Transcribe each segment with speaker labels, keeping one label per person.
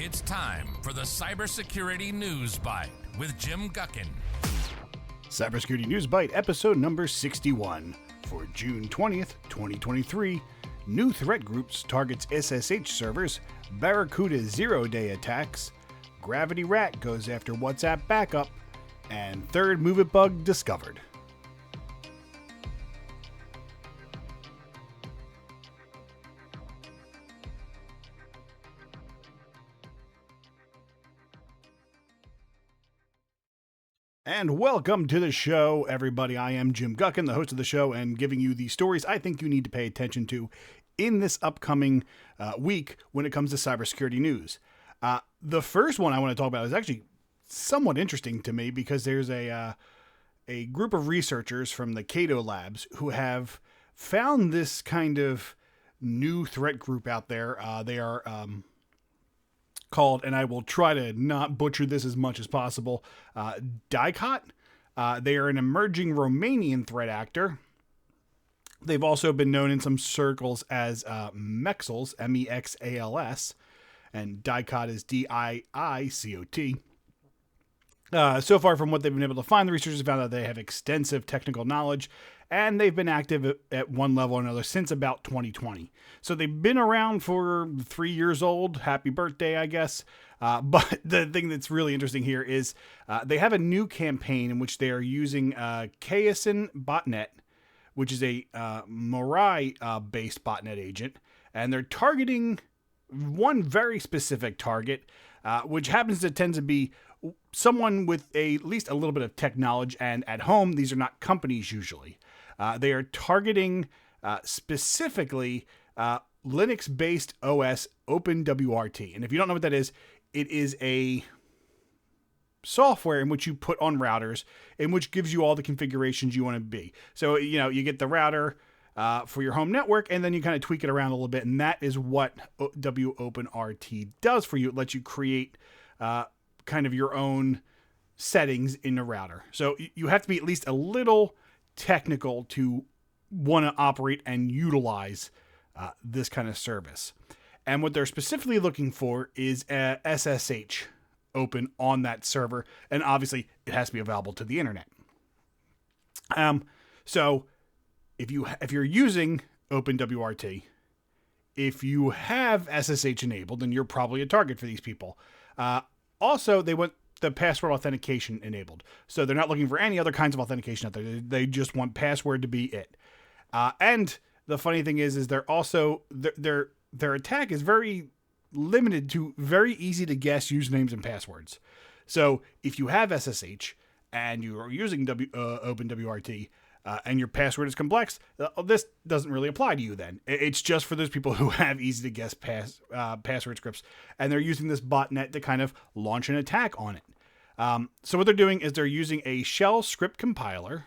Speaker 1: It's time for the CyberSecurity News Byte with Jim Guckin.
Speaker 2: CyberSecurity News Byte, episode number 61. For June 20th, 2023, new threat groups targets SSH servers, Barracuda zero-day attacks, GravityRAT goes after WhatsApp backup, and third MOVEit bug discovered. And welcome to the show, everybody. I am Jim Guckin, the host of the show, and giving you the stories I think you need to pay attention to in this upcoming week when it comes to cybersecurity news. The first one I want to talk about is actually somewhat interesting to me because there's a group of researchers from the Cato Labs who have found this kind of new threat group out there. They are called, and I will try to not butcher this as much as possible, Byte. They are an emerging Romanian threat actor. They've also been known in some circles as Mexals, M-E-X-A-L-S, and Byte is D-I-I-C-O-T. So far from what they've been able to find, the researchers have found that they have extensive technical knowledge, and they've been active at one level or another since about 2020. So they've been around for 3 years old. Happy birthday, I guess. But the thing that's really interesting here is they have a new campaign in which they are using Kayasin botnet, which is a Mirai-based botnet agent, and they're targeting one very specific target, which happens to tend to be someone with at least a little bit of tech knowledge, and at home, these are not companies usually. They are targeting specifically Linux-based OS OpenWRT. And if you don't know what that is, it is a software in which you put on routers, in which gives you all the configurations you want to be. So, you get the router for your home network, and then you kind of tweak it around a little bit. And that is what OpenWRT does for you. It lets you create kind of your own settings in the router. So you have to be at least a little technical to want to operate and utilize this kind of service. And what they're specifically looking for is SSH open on that server. And obviously it has to be available to the internet. So if you're using OpenWRT, if you have SSH enabled, then you're probably a target for these people. Also, they want the password authentication enabled. So they're not looking for any other kinds of authentication out there. They just want password to be it. And the funny thing is they're also, their attack is very limited to very easy to guess usernames and passwords. So if you have SSH and you are using OpenWRT, and your password is complex, this doesn't really apply to you then. It's just for those people who have easy to guess password scripts, and they're using this botnet to kind of launch an attack on it. So what they're doing is they're using a shell script compiler,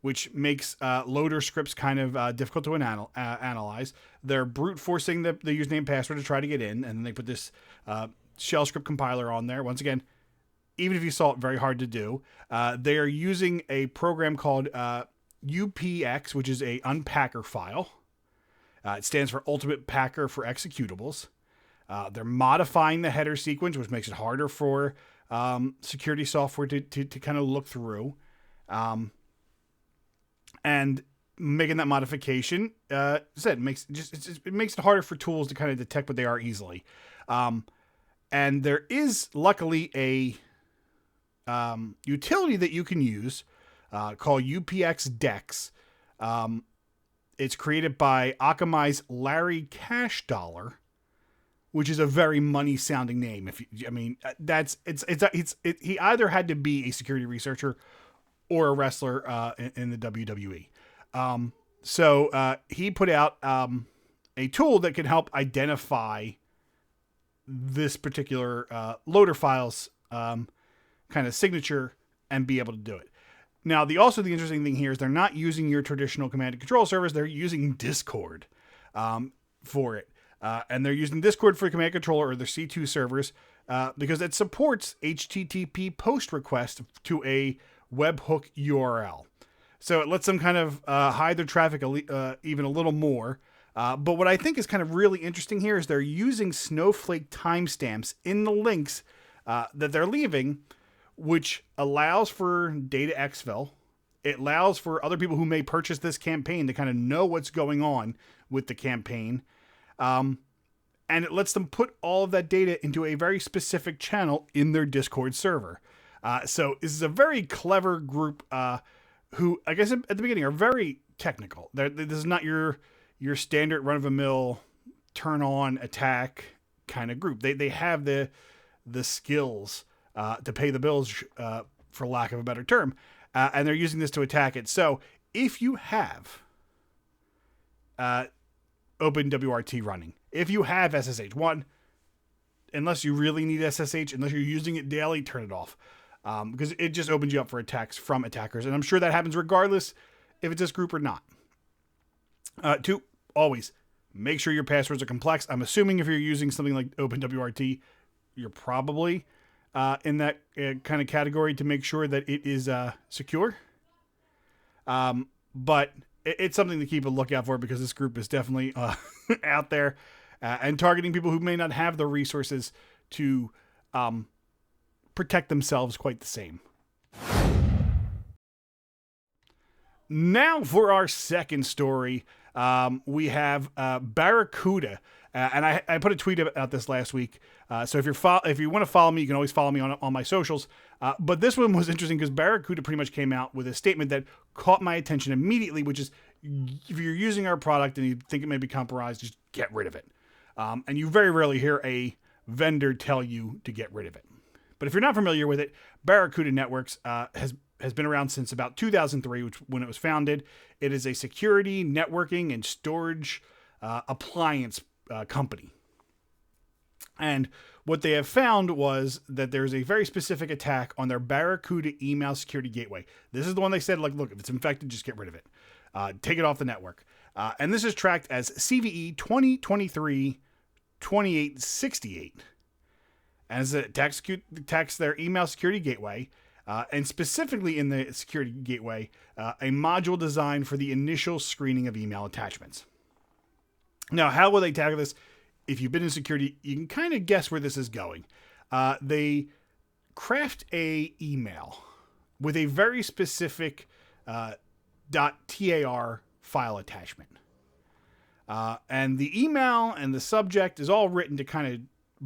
Speaker 2: which makes loader scripts kind of difficult to analyze. They're brute forcing the username and password to try to get in, and then they put this shell script compiler on there. Once again, even if you saw it, very hard to do. They are using a program called UPX, which is a unpacker file. It stands for Ultimate Packer for Executables. They're modifying the header sequence, which makes it harder for security software to kind of look through. And making that modification, it makes it harder for tools to kind of detect what they are easily. And there is luckily a utility that you can use called UPX Dex. It's created by Akamai's Larry Cash Dollar, which is a very money sounding name. He either had to be a security researcher or a wrestler in the WWE. So he put out a tool that can help identify this particular loader file's kind of signature and be able to do it. Now, the interesting thing here is they're not using your traditional command and control servers. They're using Discord for it. And they're using Discord for command controller or their C2 servers because it supports HTTP post request to a webhook URL. So it lets them kind of hide their traffic even a little more. But what I think is kind of really interesting here is they're using snowflake timestamps in the links that they're leaving, which allows for data exfil. It allows for other people who may purchase this campaign to kind of know what's going on with the campaign. And it lets them put all of that data into a very specific channel in their Discord server. So this is a very clever group who, I guess at the beginning, are very technical. This is not your standard run-of-the-mill turn-on attack kind of group. They have the skills to pay the bills, for lack of a better term, and they're using this to attack it. So if you have OpenWRT running, if you have SSH, unless you really need SSH, unless you're using it daily, turn it off. Because it just opens you up for attacks from attackers. And I'm sure that happens regardless if it's this group or not. 2, always make sure your passwords are complex. I'm assuming if you're using something like OpenWRT, you're probably in that kind of category to make sure that it is secure. But it's something to keep a lookout for, because this group is definitely out there and targeting people who may not have the resources to protect themselves quite the same. Now for our second story, we have Barracuda. And I put a tweet about this last week. So if you want to follow me, you can always follow me on my socials. But this one was interesting because Barracuda pretty much came out with a statement that caught my attention immediately, which is, if you're using our product and you think it may be compromised, just get rid of it. And you very rarely hear a vendor tell you to get rid of it. But if you're not familiar with it, Barracuda Networks has been around since about 2003, when it was founded. It is a security, networking, and storage appliance company. And what they have found was that there's a very specific attack on their Barracuda email security gateway. This is the one they said, look, if it's infected, just get rid of it. Take it off the network. And this is tracked as CVE 2023-2868. As it attacks their email security gateway, and specifically in the security gateway, a module designed for the initial screening of email attachments. Now, how will they tackle this? If you've been in security, you can kind of guess where this is going. They craft a email with a very specific .tar file attachment. And the email and the subject is all written to kind of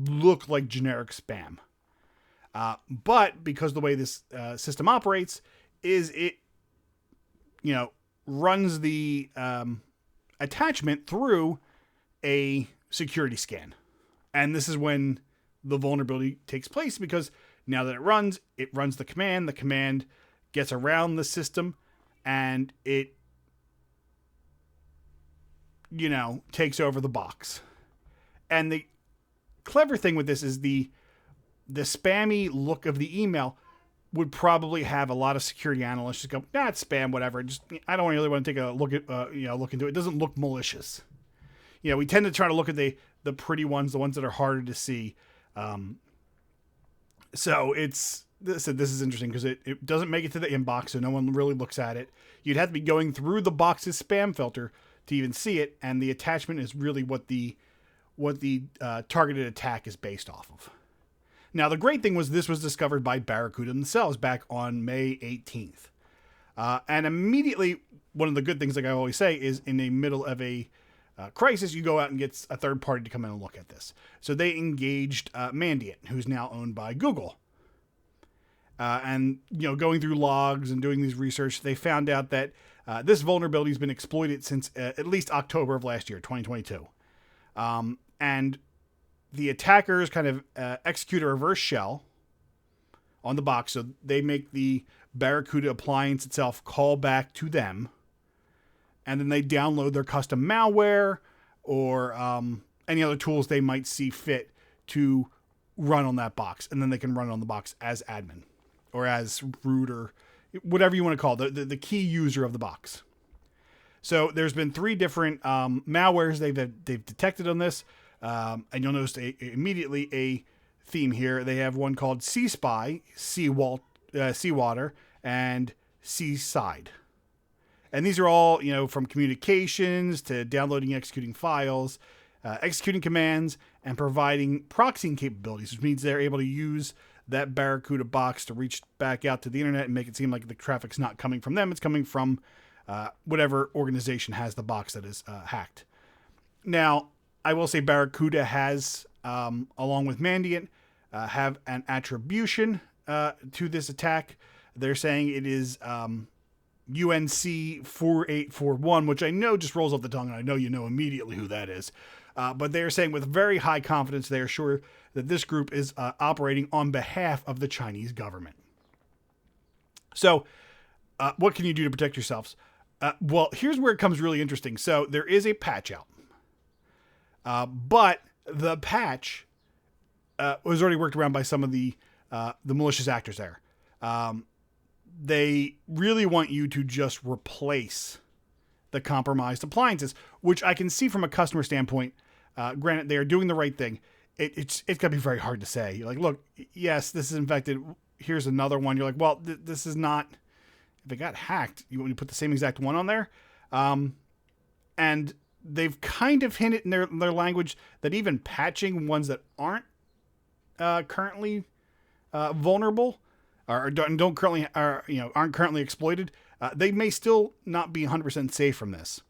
Speaker 2: look like generic spam. But because the way this system operates is it, runs the attachment through a security scan. And this is when the vulnerability takes place, because now that it runs the command. The command gets around the system and it, takes over the box. And the clever thing with this is the spammy look of the email would probably have a lot of security analysts just go, it's spam, whatever. I don't really want to take a look at, look into it. It doesn't look malicious. We tend to try to look at the pretty ones, the ones that are harder to see. So this is interesting because it doesn't make it to the inbox, so no one really looks at it. You'd have to be going through the box's spam filter to even see it, and the attachment is really what the targeted attack is based off of. Now, the great thing was this was discovered by Barracuda themselves back on May 18th. And immediately, one of the good things, like I always say, is in the middle of a crisis, you go out and get a third party to come in and look at this. So they engaged Mandiant, who's now owned by Google. And, going through logs and doing these research, they found out that this vulnerability has been exploited since at least October of last year, 2022. And the attackers kind of execute a reverse shell on the box. So they make the Barracuda appliance itself call back to them. And then they download their custom malware or any other tools they might see fit to run on that box. And then they can run on the box as admin or as root or whatever you want to call it, the key user of the box. So there's been 3 different malwares they've detected on this. And you'll notice immediately a theme here. They have one called Sea-Spy, Seawater, and Seaside. And these are all, from communications to downloading, executing files, executing commands, and providing proxying capabilities, which means they're able to use that Barracuda box to reach back out to the internet and make it seem like the traffic's not coming from them. It's coming from whatever organization has the box that is hacked. Now, I will say Barracuda has, along with Mandiant, have an attribution to this attack. They're saying it is UNC 4841, which I know just rolls off the tongue, and I know you know immediately who that is. But they're saying with very high confidence they are sure that this group is operating on behalf of the Chinese government. So, what can you do to protect yourselves? Well, here's where it comes really interesting. So, there is a patch out. But the patch was already worked around by some of the malicious actors there. They really want you to just replace the compromised appliances, which I can see from a customer standpoint. Granted, they are doing the right thing. It's going to be very hard to say. You're like, look, yes, this is infected. Here's another one. You're like, well, this is not. If it got hacked, you want to put the same exact one on there. And they've kind of hinted in their language that even patching ones that aren't currently vulnerable or don't currently aren't currently exploited, they may still not be 100% safe from this,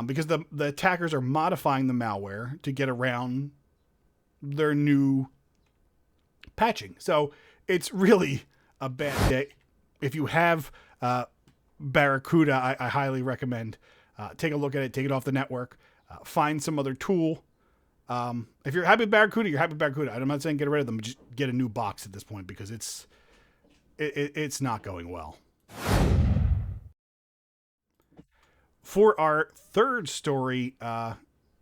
Speaker 2: because the attackers are modifying the malware to get around their new patching. So it's really a bad day. If you have Barracuda, I highly recommend take a look at it, take it off the network, find some other tool. If you're happy with Barracuda, you're happy with Barracuda. I'm not saying get rid of them, just get a new box at this point, because it's not going well. For our third story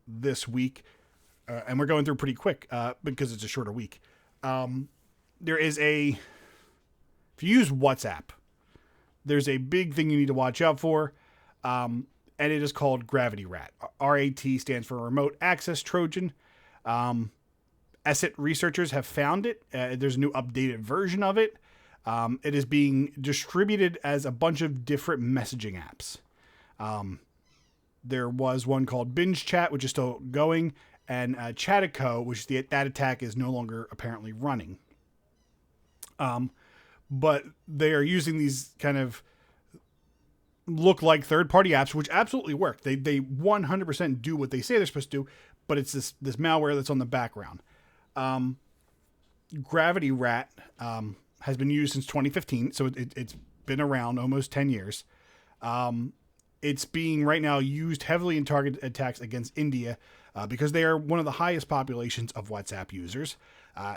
Speaker 2: this week, and we're going through pretty quick because it's a shorter week. There is if you use WhatsApp, there's a big thing you need to watch out for, and it is called GravityRAT. RAT stands for Remote Access Trojan. ESET researchers have found it. There's a new updated version of it. It is being distributed as a bunch of different messaging apps. There was one called Binge Chat, which is still going, and Chatico, which that attack is no longer apparently running. But they are using these kind of look like third-party apps, which absolutely work. They 100% do what they say they're supposed to do, but it's this malware that's on the background. GravityRAT has been used since 2015, so it's been around almost 10 years. It's being right now used heavily in targeted attacks against India because they are one of the highest populations of WhatsApp users.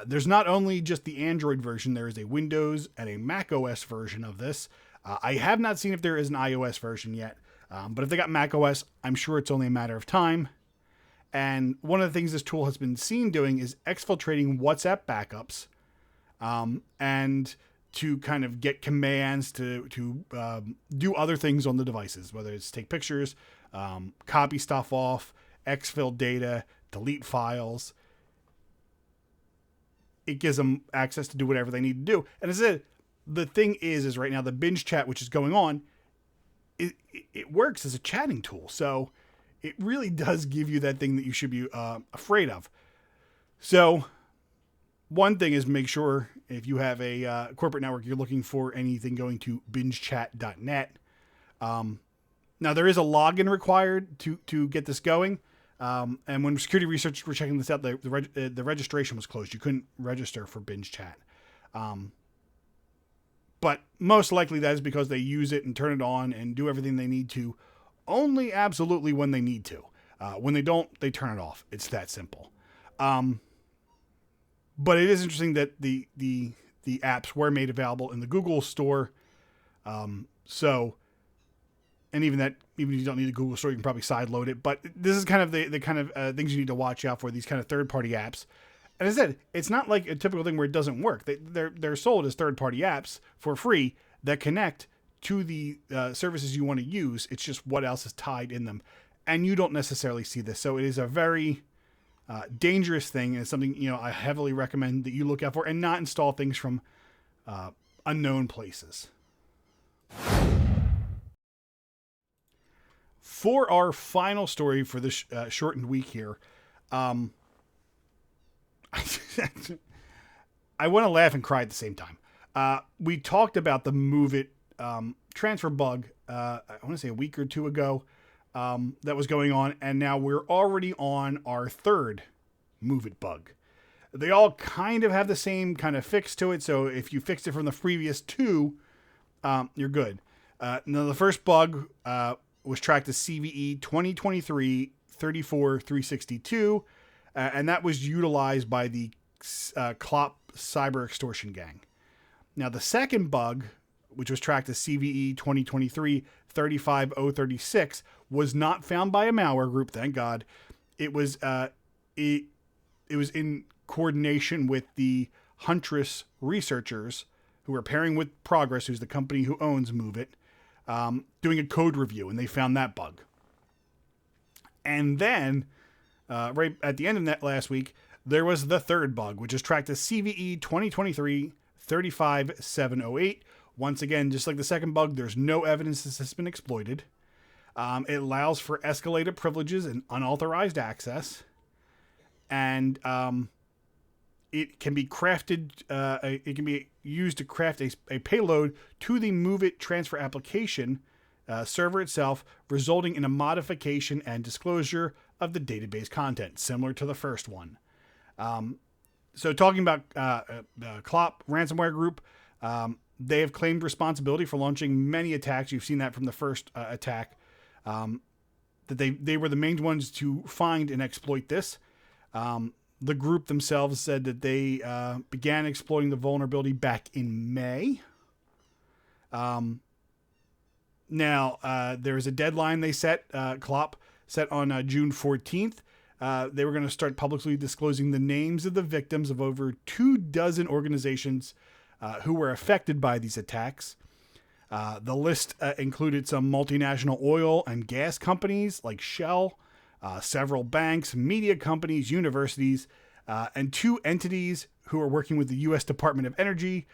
Speaker 2: There's not only just the Android version, there is a Windows and a Mac OS version of this. I have not seen if there is an iOS version yet, but if they got Mac OS, I'm sure it's only a matter of time. And one of the things this tool has been seen doing is exfiltrating WhatsApp backups, and to kind of get commands to do other things on the devices, whether it's take pictures, copy stuff off, exfil data, delete files. It gives them access to do whatever they need to do. And as I said, the thing is right now the Binge Chat, which is going on, it works as a chatting tool. So it really does give you that thing that you should be afraid of. So one thing is make sure if you have a corporate network, you're looking for anything going to bingechat.net. Now there is a login required to get this going. And when security researchers were checking this out, the registration was closed. You couldn't register for Binge Chat. But most likely that is because they use it and turn it on and do everything they need to only absolutely when they need to. When they don't, they turn it off. It's that simple. But it is interesting that the apps were made available in the Google Store. So, and even if you don't need a Google Store, you can probably sideload it. But this is kind of the kind of things you need to watch out for, these kind of third-party apps. And as I said, it's not like a typical thing where it doesn't work. They're sold as third-party apps for free that connect to the services you want to use. It's just what else is tied in them. And you don't necessarily see this. So it is a very dangerous thing. And it's something, I heavily recommend that you look out for and not install things from unknown places. for our final story for this shortened week here, I want to laugh and cry at the same time. We talked about the MOVEit transfer bug, I want to say a week or two ago, that was going on, and now we're already on our third MOVEit bug. They all kind of have the same kind of fix to it, so if you fixed it from the previous two, you're good. Now, the first bug was tracked as CVE 2023-34362, and that was utilized by the CLOP cyber extortion gang. Now, the second bug, which was tracked as CVE 2023-35036, was not found by a malware group, thank God. It was it was in coordination with the Huntress researchers who were pairing with Progress, who's the company who owns MOVEit, doing a code review, and they found that bug. And then, right at the end of that last week, there was the third bug, which is tracked as CVE 2023-35708. Once again, just like the second bug, there's no evidence this has been exploited. It allows for escalated privileges and unauthorized access. And it can be crafted, it can be used to craft a payload to the MOVEit transfer application server itself, resulting in a modification and disclosure of the database content, similar to the first one. So talking about CLOP ransomware group, they have claimed responsibility for launching many attacks. You've seen that from the first attack, that they were the main ones to find and exploit this. The group themselves said that they began exploiting the vulnerability back in May. Now, there is a deadline they set, CLOP set on June 14th. They were going to start publicly disclosing the names of the victims of over 24 organizations who were affected by these attacks. The list included some multinational oil and gas companies like Shell, several banks, media companies, universities, and 2 entities who are working with the U.S. Department of Energy,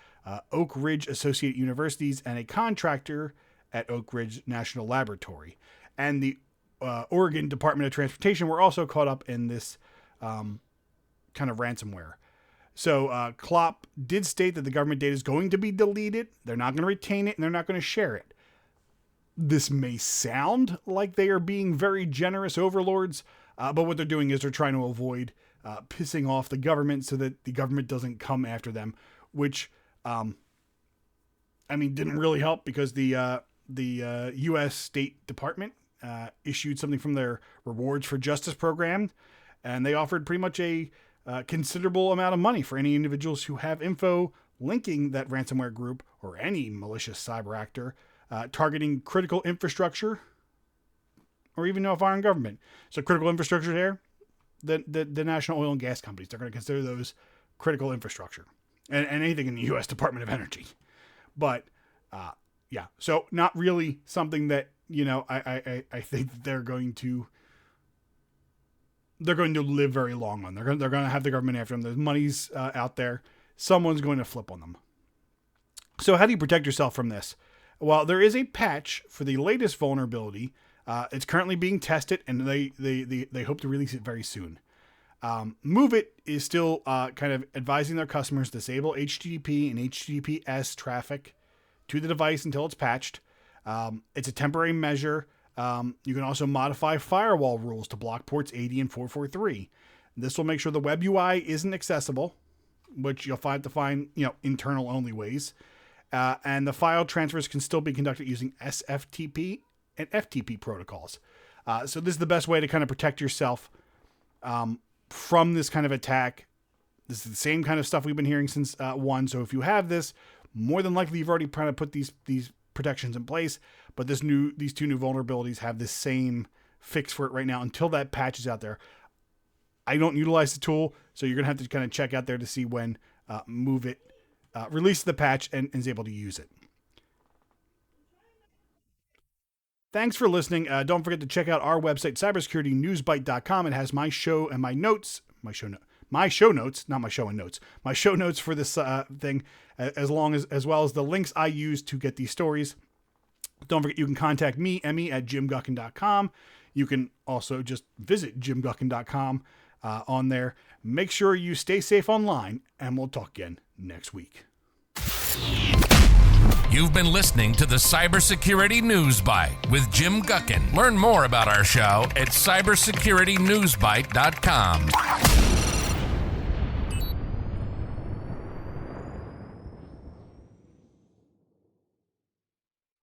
Speaker 2: Oak Ridge Associate Universities, and a contractor at Oak Ridge National Laboratory. And the Oregon Department of Transportation were also caught up in this kind of ransomware. So CLOP did state that the government data is going to be deleted. They're not going to retain it, and they're not going to share it. This may sound like they are being very generous overlords, but what they're doing is they're trying to avoid pissing off the government so that the government doesn't come after them, which, didn't really help because the U.S. State Department issued something from their Rewards for Justice program, and they offered pretty much a considerable amount of money for any individuals who have info linking that ransomware group or any malicious cyber actor targeting critical infrastructure or even a foreign government. So critical infrastructure there, the national oil and gas companies, they're going to consider those critical infrastructure and anything in the U.S. Department of Energy. But yeah, so not really something that, I think that they're going to live very long on. They're going to have the government after them. There's money's out there. Someone's going to flip on them. So how do you protect yourself from this? Well, there is a patch for the latest vulnerability. It's currently being tested, and they hope to release it very soon. MOVEit is still kind of advising their customers to disable HTTP and HTTPS traffic to the device until it's patched. It's a temporary measure. You can also modify firewall rules to block ports 80 and 443. This will make sure the web UI isn't accessible, which you'll have to find, internal only ways. And the file transfers can still be conducted using SFTP and FTP protocols. So this is the best way to kind of protect yourself from this kind of attack. This is the same kind of stuff we've been hearing since 1. So if you have this, more than likely you've already kind of put these protections in place. But these 2 new vulnerabilities have the same fix for it right now until that patch is out there. I don't utilize the tool, so you're going to have to kind of check out there to see when MOVEit releases the patch and is able to use it. Thanks for listening. Don't forget to check out our website, cybersecurity.newsbyte.com. It has my show and my notes, my show notes, not my show and notes, my show notes for this thing, as well as the links I use to get these stories. Don't forget, you can contact me, Emmy, at jimguckin.com. You can also just visit jimguckin.com on there. Make sure you stay safe online, and we'll talk again next week.
Speaker 1: You've been listening to the Cybersecurity News Byte with Jim Guckin. Learn more about our show at cybersecurity.newsbyte.com.